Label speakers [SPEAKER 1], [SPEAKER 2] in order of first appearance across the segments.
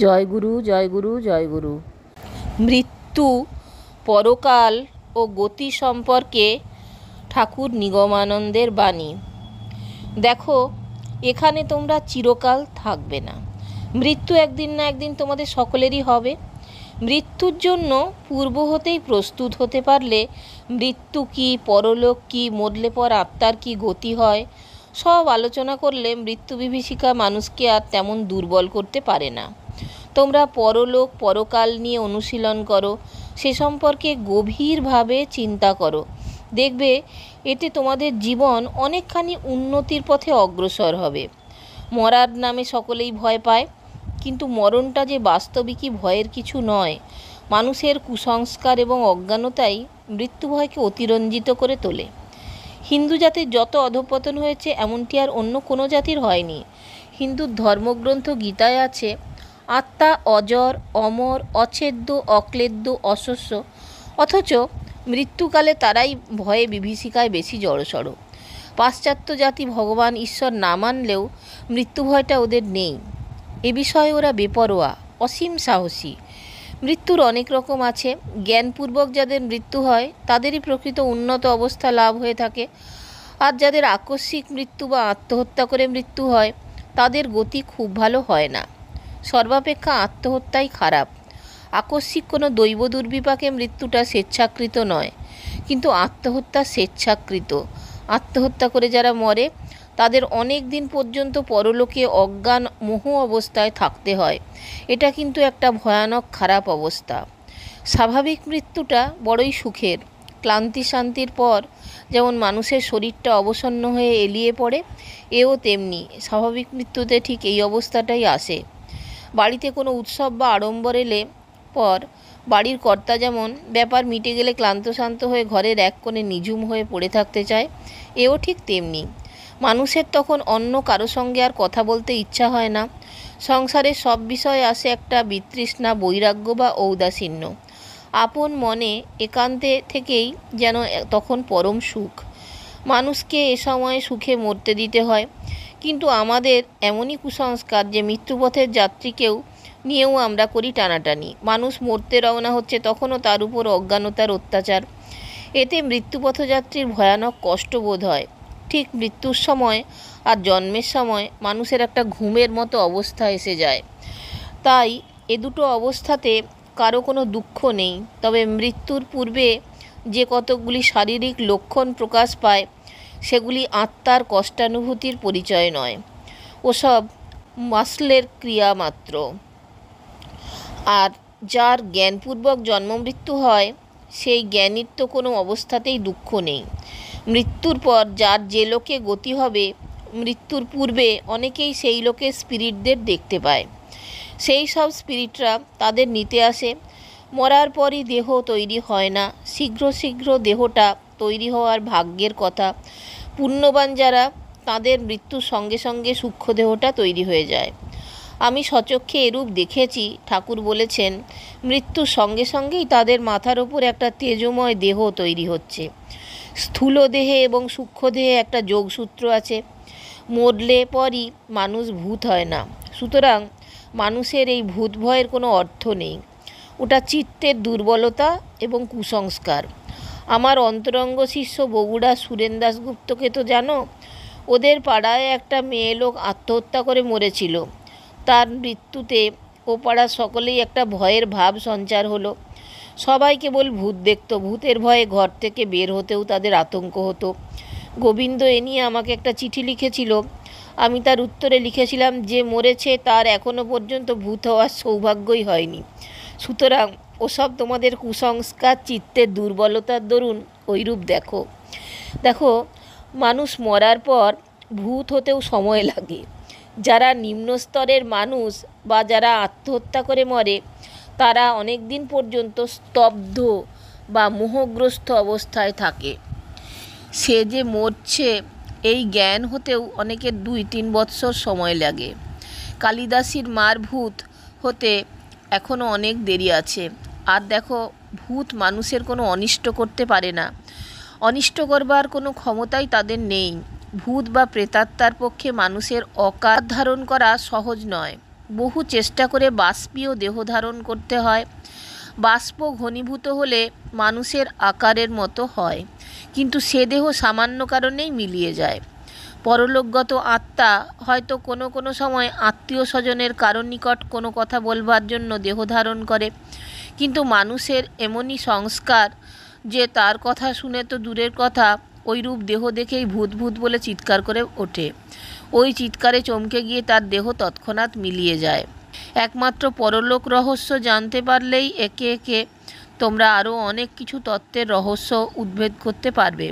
[SPEAKER 1] জয় গুরু, জয় গুরু, জয় গুরু। মৃত্যু, পরকাল ও গতি সম্পর্কে ঠাকুর নিগমানন্দের বাণী। দেখো, এখানে তোমরা চিরকাল থাকবে না। মৃত্যু একদিন না একদিন তোমাদের সকলেরই হবে। মৃত্যুর জন্য পূর্ব হতেই প্রস্তুত হতে পারলে মৃত্যু কী, পরলোক কী, মরলে পর আত্মার কী গতি হয়, সব আলোচনা করলে মৃত্যু বিভীষিকা মানুষকে আর তেমন দুর্বল করতে পারে না। তোমরা পরলোক, পরকাল নিয়ে অনুশীলন করো, সে সম্পর্কে গভীরভাবে চিন্তা করো। দেখবে এতে তোমাদের জীবন অনেকখানি উন্নতির পথে অগ্রসর হবে। মরার নামে সকলেই ভয় পায়, কিন্তু মরণটা যে বাস্তবিকই ভয়ের কিছু নয়। মানুষের কুসংস্কার এবং অজ্ঞানতাই মৃত্যু ভয়কে অতিরঞ্জিত করে তোলে। হিন্দু জাতির যত অধঃপতন হয়েছে এমনটি আর অন্য কোনো জাতির হয়নি। হিন্দুর ধর্মগ্রন্থ গীতায় আছে, আত্মা অজর, অমর, অছেদ্য, অক্লেদ্য, অশস্য। অথচ মৃত্যুকালে তারাই ভয়ে বিভীষিকায় বেশি জড়সড়। পাশ্চাত্য জাতি ভগবান ঈশ্বর না মানলেও মৃত্যু ভয়টা ওদের নেই। এ বিষয়ে ওরা বেপরোয়া, অসীম সাহসী। মৃত্যুর অনেক রকম আছে। জ্ঞানপূর্বক যাদের মৃত্যু হয় তাদেরই প্রকৃত উন্নত অবস্থা লাভ হয়ে থাকে। আর যাদের আকস্মিক মৃত্যু বা আত্মহত্যা করে মৃত্যু হয় তাদের গতি খুব ভালো হয় না। সর্বাপেক্ষা আত্মহত্যাই খারাপ। আকস্মিক কোনো দৈব দুর্বিপাকে মৃত্যুটা স্বেচ্ছাকৃত নয়, কিন্তু আত্মহত্যা স্বেচ্ছাকৃত। আত্মহত্যা করে যারা মরে তাদের অনেক দিন পর্যন্ত পরলোকে অজ্ঞান মোহ অবস্থায় থাকতে হয়। এটা কিন্তু একটা ভয়ানক খারাপ অবস্থা। স্বাভাবিক মৃত্যুটা বড়ই সুখের। ক্লান্তি শান্তির পর যেমন মানুষের শরীরটা অবসন্ন হয়ে এলিয়ে পড়ে, এও তেমনি স্বাভাবিক মৃত্যুতে ঠিক এই অবস্থাটাই আসে। বাড়িতে কোনো উৎসব বা আড়ম্বর এলে পর বাড়ির কর্তা যেমন ব্যাপার মিটে গেলে ক্লান্ত শান্ত হয়ে ঘরের এক কোণে নিঝুম হয়ে পড়ে থাকতে চায়, এও ঠিক তেমনি। মানুষের তখন অন্য কারো সঙ্গে আর কথা বলতে ইচ্ছা হয় না। সংসারের সব বিষয়ে আসে একটা বিতৃষ্ণা, বৈরাগ্য বা ঔদাসীন্য। আপন মনে একান্তে থেকেই যেন তখন পরম সুখ। মানুষকে এ সময়ে সুখে মরতে দিতে হয়, কিন্তু আমাদের এমনই কুসংস্কার যে মৃত্যুপথের যাত্রীকেও নিয়েও আমরা করি টানাটানি। মানুষ মরতে রওনা হচ্ছে, তখনও তার উপর অজ্ঞানতার অত্যাচার। এতে মৃত্যুপথযাত্রীর ভয়ানক কষ্ট বোধ হয়। ঠিক মৃত্যুর সময় আর জন্মের সময় মানুষের একটা ঘুমের মতো অবস্থা এসে যায়। তাই এ দুটো অবস্থাতে কারো কোনো দুঃখ নেই। তবে মৃত্যুর পূর্বে যে কতকগুলি শারীরিক লক্ষণ প্রকাশ পায় সেগুলি আত্মার কষ্টানুভূতির পরিচয় নয়, ওসব মাসলের ক্রিয়া মাত্র। আর যার জ্ঞানপূর্বক জন্মমৃত্যু হয় সেই জ্ঞানীর তো কোনো অবস্থাতেই দুঃখ নেই। মৃত্যুর পর যার যে লোকে গতি হবে, মৃত্যুর পূর্বে অনেকেই সেই লোকের স্পিরিটদের দেখতে পায়। সেই সব স্পিরিটরা তাদের নিতে আসে। মরার পরই দেহ তৈরি হয় না, শীঘ্র শীঘ্র দেহটা তৈরি হওয়ার ভাগ্যের কথা। পুণ্যবান যারা, তাদের মৃত্যুর সঙ্গে সঙ্গে সূক্ষ্ম দেহটা তৈরি হয়ে যায়। আমি সচক্ষে এরূপ দেখেছি। ঠাকুর বলেছেন, মৃত্যুর সঙ্গে সঙ্গেই তাদের মাথার ওপর একটা তেজময় দেহ তৈরি হচ্ছে। স্থূল দেহে এবং সূক্ষ্ম দেহে একটা যোগসূত্র আছে। মরলে পরই মানুষ ভূত হয় না। সুতরাং মানুষের এই ভূত ভয়ের কোনো অর্থ নেই। ওটা চিত্তের দুর্বলতা এবং কুসংস্কার। আমার অন্তরঙ্গ শিষ্য বগুড়া সুরেন দাশগুপ্তকে তো জানো? ওদের পাড়ায় একটা মেয়ে লোক আত্মহত্যা করে মরেছিল। তার মৃত্যুতে ও পাড়ার সকলেই একটা ভয়ের ভাব সঞ্চার হলো। সবাই কেবল ভূত দেখত। ভূতের ভয়ে ঘর থেকে বের হতেও তাদের আতঙ্ক হতো। গোবিন্দ এ নিয়ে আমাকে একটা চিঠি লিখেছিল। আমি তার উত্তরে লিখেছিলাম যে মরেছে তার এখনও পর্যন্ত ভূত হওয়ার সৌভাগ্যই হয়নি। সুতরাং ওসব তোমাদের কুসংস্কার, চিত্তের দুর্বলতার দরুন ওইরূপ দেখো। দেখো, মানুষ মরার পর ভূত হতেও সময় লাগে। যারা নিম্ন স্তরের মানুষ বা যারা আত্মহত্যা করে মরে তারা অনেক দিন পর্যন্ত স্তব্ধ বা মোহগ্রস্ত অবস্থায় থাকে। সে যে মরছে এই জ্ঞান হতেও অনেকের 2-3 বৎসর সময় লাগে। কালিদাসীর মার ভূত হতে এখনও অনেক দেরি আছে। আর দেখো, ভূত মানুষের কোনো অনিষ্ট করতে পারে না। অনিষ্ট করবার কোনো ক্ষমতাই তাদের নেই। ভূত বা প্রেতাত্মার পক্ষে মানুষের অকার ধারণ করা সহজ নয়। বহু চেষ্টা করে বাষ্পীয় দেহ ধারণ করতে হয়। বাষ্প ঘনীভূত হলে মানুষের আকারের মতো হয়, কিন্তু সে দেহ সামান্য কারণেই মিলিয়ে যায়। পরলোকগত আত্মা হয়তো কোনো কোনো সময় আত্মীয় স্বজনের কারো নিকট কোনো কথা বলবার জন্য দেহ ধারণ করে, কিন্তু মানুষের এমনই সংস্কার যে তার কথা শুনে তো দূরের কথা, ওইরূপ দেহ দেখেই ভূত ভূত বলে চিৎকার করে ওঠে। ওই চিৎকারে চমকে গিয়ে তার দেহ তৎক্ষণাৎ মিলিয়ে যায়। একমাত্র পরলোক রহস্য জানতে পারলেই একে একে তোমরা আরও অনেক কিছু তত্ত্বের রহস্য উদ্ভেদ করতে পারবে।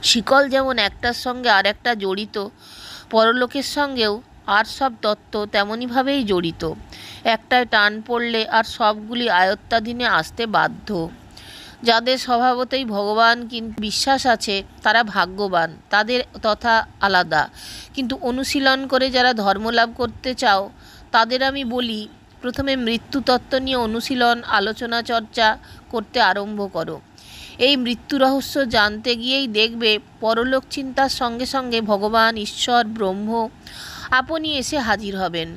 [SPEAKER 1] শিকল যেমন একটার সঙ্গে আর একটা জড়িত, পরলোকের সঙ্গেও আর সব তত্ত্ব তেমনইভাবেই জড়িত। একটায় টান পড়লে আর সবগুলি আয়ত্তাধীনে আসতে বাধ্য। যাদের স্বভাবতই ভগবান কিন্তু বিশ্বাস আছে তারা ভাগ্যবান, তাদের তথা আলাদা। কিন্তু অনুশীলন করে যারা ধর্মলাভ করতে চাও তাদের আমি বলি, প্রথমে মৃত্যু তত্ত্ব নিয়ে অনুশীলন, আলোচনা, চর্চা করতে আরম্ভ করো। এই মৃত্যু রহস্য জানতে গিয়েই দেখবে পরলোক চিন্তার সঙ্গে সঙ্গে ভগবান, ঈশ্বর, ব্রহ্ম আপনি এসে হাজির হবেন।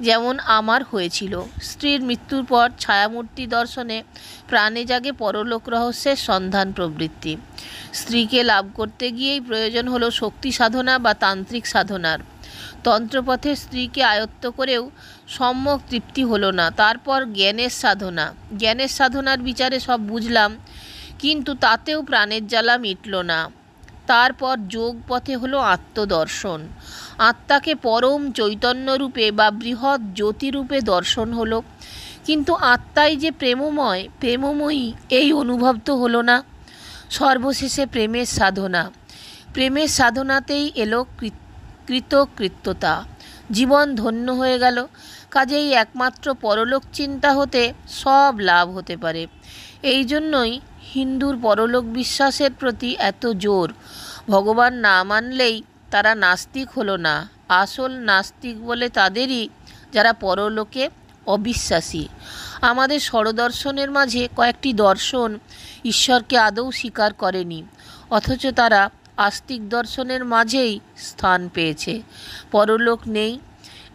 [SPEAKER 1] যেমন আমার হয়েছিল। স্ত্রীর মৃত্যুর পর ছায়ামূর্তি দর্শনে প্রাণে জাগে পরলোক রহস্যের সন্ধান প্রবৃত্তি। স্ত্রীকে লাভ করতে গিয়েই প্রয়োজন হলো শক্তি সাধনা বা তান্ত্রিক সাধনার। তন্ত্রপথে স্ত্রীকে আয়ত্ত করেও সম্যক তৃপ্তি হলো না। তারপর জ্ঞানের সাধনা। জ্ঞানের সাধনার বিচারে সব বুঝলাম, কিন্তু তাতেও প্রাণের জ্বালা মিটল না। তারপর যোগ পথে হলো আত্মদর্শন। আত্মাকে পরম চৈতন্যরূপে বা বৃহৎ জ্যোতিরূপে দর্শন হলো, কিন্তু আত্মাই যে প্রেমময়, প্রেমময়ী এই অনুভব তো হলো না। সর্বশেষে প্রেমের সাধনা। প্রেমের সাধনাতেই এলো কৃতকৃত্যতা। জীবন ধন্য হয়ে গেল। কাজেই একমাত্র পরলোক চিন্তা হতে সব লাভ হতে পারে। এই জন্যই হিন্দুর পরলোক বিশ্বাসের প্রতি এত জোর। ভগবান না মানলেই তারা নাস্তিক হলো না। আসল নাস্তিক বলে তাদেরই যারা পরলোকে অবিশ্বাসী। আমাদের স্বরদর্শনের মাঝে কয়েকটি দর্শন ঈশ্বরকে আদৌ স্বীকার করেনি, অথচ তারা আস্তিক দর্শনের মাঝেই স্থান পেয়েছে। পরলোক নেই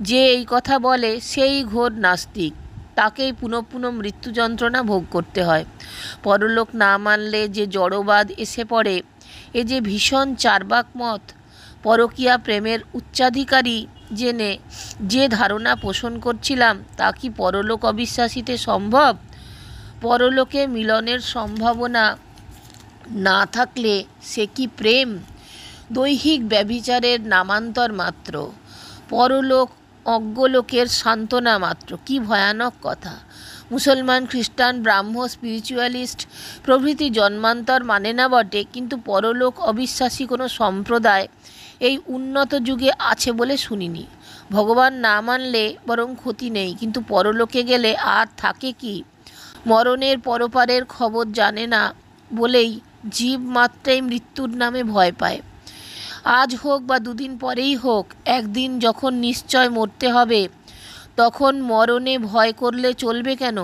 [SPEAKER 1] যে এই কথা বলে সেই ঘোর নাস্তিক। তাকেই পুনঃ পুনঃ মৃত্যু যন্ত্রণা ভোগ করতে হয়। পরলোক না মানলে যে জড়বাদ এসে পড়ে, এ যে ভীষণ চার্বাক মত। পরকীয়া প্রেমের উচ্চাধিকারী জেনে যে ধারণা পোষণ করছিলাম তা কি পরলোক অবিশ্বাসীতে সম্ভব? পরলোকে মিলনের সম্ভাবনা না থাকলে সে কি প্রেম? দৈহিক ব্যভিচারের নামান্তর মাত্র। পরলোক অজ্ঞলোকের সান্ত্বনা মাত্র। কি ভয়ানক কথা! মুসলমান, খ্রিস্টান, ব্রাহ্ম, স্পিরিচুয়ালিস্ট প্রভৃতি জন্মান্তর মানে না বটে, কিন্তু পরলোক অবিশ্বাসী কোনো সম্প্রদায় এই উন্নত যুগে আছে বলে শুনিনি। ভগবান না মানলে বরং ক্ষতি নেই, কিন্তু পরলোকে গেলে আর থাকে কি? মরণের পরপারের খবর জানে না বলেই জীব মাত্রেই মৃত্যুর নামে ভয় পায়। আজ হোক বা দুদিন পরেই হোক, একদিন যখন নিশ্চয় মরতে হবে, তখন মরণে ভয় করলে চলবে কেন?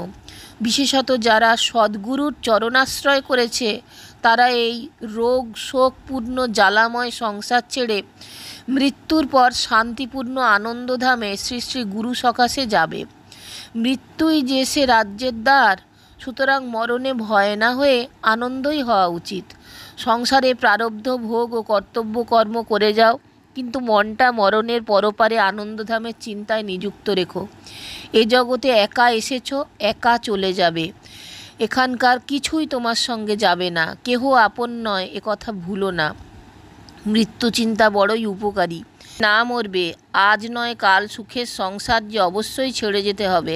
[SPEAKER 1] বিশেষত যারা সদ্গুরুর চরণাশ্রয় করেছে তারা এই রোগ শোকপূর্ণ জ্বালাময় সংসার ছেড়ে মৃত্যুর পর শান্তিপূর্ণ আনন্দধামে শ্রী শ্রী গুরু সকাশে যাবে। মৃত্যুই যে সে রাজ্যের দ্বার। সুতরাং মরণে ভয় না হয়ে আনন্দই হওয়া উচিত। সংসারে প্রারব্ধ ভোগ ও কর্তব্য কর্ম করে যাও, কিন্তু মনটা মরণের পরপারে আনন্দধামের চিন্তায় নিযুক্ত রেখো। এ জগতে একা এসেছো, একা চলে যাবে। এখানকার কিছুই তোমার সঙ্গে যাবে না। কেহ আপন নয়, এ কথা ভুলো না। মৃত্যু চিন্তা বড়ই উপকারী। না মরবে, আজ নয় কাল সুখের সংসার যে অবশ্যই ছেড়ে যেতে হবে।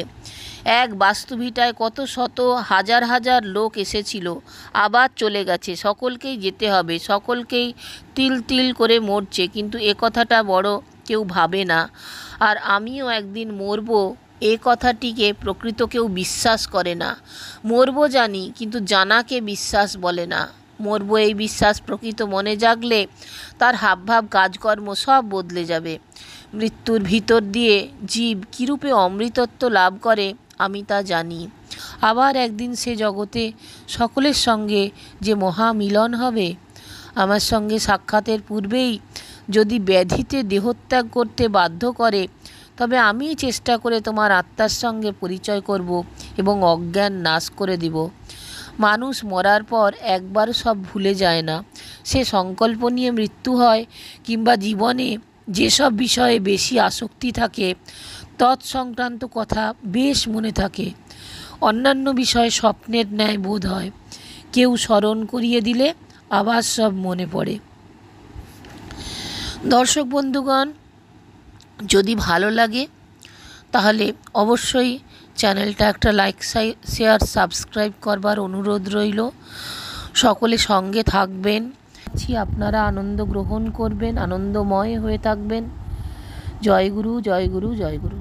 [SPEAKER 1] এক বাস্তুভিটায় কত শত হাজার হাজার লোক এসেছিল, আবার চলে গেছে। সকলকেই যেতে হবে, সকলকেই তিল তিল করে মরছে, কিন্তু এ কথাটা বড় কেউ ভাবে না। আর আমিও একদিন মরব, এ কথাটিকে প্রকৃত কেউ বিশ্বাস করে না। মরব জানি, কিন্তু জানাকে বিশ্বাস বলে না। মরব এই বিশ্বাস প্রকৃত মনে জাগলে তার হাবভাব, কাজকর্ম সব বদলে যাবে। মৃত্যুর ভিতর দিয়ে জীব কীরূপে অমৃতত্ব লাভ করে আমি তা জানি। আবার একদিন সে জগতে সকলের সঙ্গে যে মহামিলন হবে। আমার সঙ্গে সাক্ষাতের পূর্বেই যদি ব্যাধিতে দেহত্যাগ করতে বাধ্য করে, তবে আমি চেষ্টা করে তোমার আত্মার সঙ্গে পরিচয় করব এবং অজ্ঞান নাশ করে দিব। মানুষ মরার পর একবার সব ভুলে যায় না। সে সংকল্প নিয়ে মৃত্যু হয় কিংবা জীবনে যেসব বিষয়ে বেশি আসক্তি থাকে তৎসংক্রান্ত কথা বেশ মনে থাকে। অন্যান্য বিষয় স্বপ্নের ন্যায় বোধ হয়। কেউ স্মরণ করিয়ে দিলে আবার সব মনে পড়ে। দর্শক বন্ধুগণ, যদি ভালো লাগে তাহলে অবশ্যই চ্যানেলটা একটা লাইক শেয়ার সাবস্ক্রাইব করবার অনুরোধ রইল। সকলে সঙ্গে থাকবেন, আপনারা আনন্দ গ্রহণ করবেন, আনন্দময় হয়ে থাকবেন। জয় গুরু, জয় গুরু, জয় গুরু।